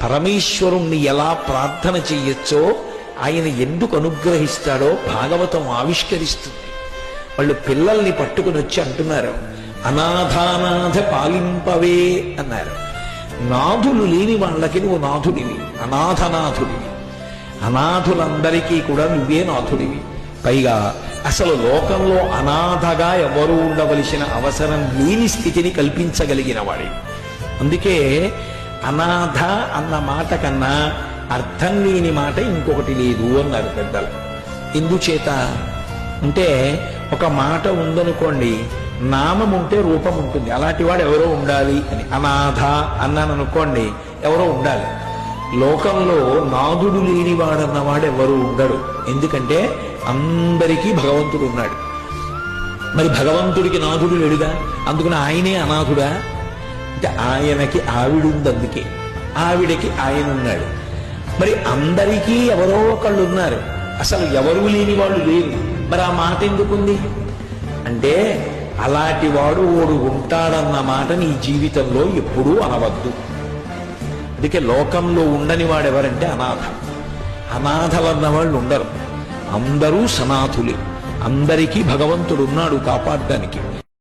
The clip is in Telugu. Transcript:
పరమేశ్వరుణ్ణి ఎలా ప్రార్థన చెయ్యొచ్చో, ఆయన ఎందుకు అనుగ్రహిస్తాడో భాగవతం ఆవిష్కరిస్తుంది. వాళ్ళు పిల్లల్ని పట్టుకుని వచ్చి అంటున్నారు, అనాథానాథ పాలింపవే అన్నారు. నాథులు లేని వాళ్ళకి నువ్వు నాథుడివి, అనాథనాథుడివి. అనాథులందరికీ కూడా నువ్వే నాథుడివి. పైగా అసలు లోకంలో అనాథగా ఎవరు ఉండవలసిన అవసరం లేని స్థితిని కల్పించగలిగిన వాడివి. అందుకే అనాథ అన్న మాట కన్నా అర్థం లేని మాట ఇంకొకటి లేదు అన్నారు పెద్దలు. ఎందుచేత అంటే ఒక మాట ఉందనుకోండి, నామం ఉంటే రూపం ఉంటుంది. అలాంటి వాడు ఎవరో ఉండాలి అని. అనాథ అన్నాను అనుకోండి, ఎవరో ఉండాలి. లోకంలో నాథుడు లేనివాడన్నవాడు ఎవరు ఉండడు. ఎందుకంటే అందరికీ భగవంతుడు ఉన్నాడు. మరి భగవంతుడికి నాథుడు లేడుగా, అందుకని ఆయనే అనాథుడా అంటే ఆయనకి ఆవిడుంది, అందుకే ఆవిడకి ఆయన ఉన్నాడు. మరి అందరికీ ఎవరో ఒకళ్ళు ఉన్నారు, అసలు ఎవరూ లేని వాళ్ళు లేరు. మరి ఆ మాట ఎందుకుంది అంటే, అలాంటి వాడు ఓడు ఉంటాడన్న మాట నీ జీవితంలో ఎప్పుడూ అనవద్దు. అందుకే లోకంలో ఉండని వాడెవరంటే అనాథ. అనాథలన్న వాళ్ళు ఉండరు, అందరూ సనాథులే. అందరికీ భగవంతుడు ఉన్నాడు కాపాడటానికి.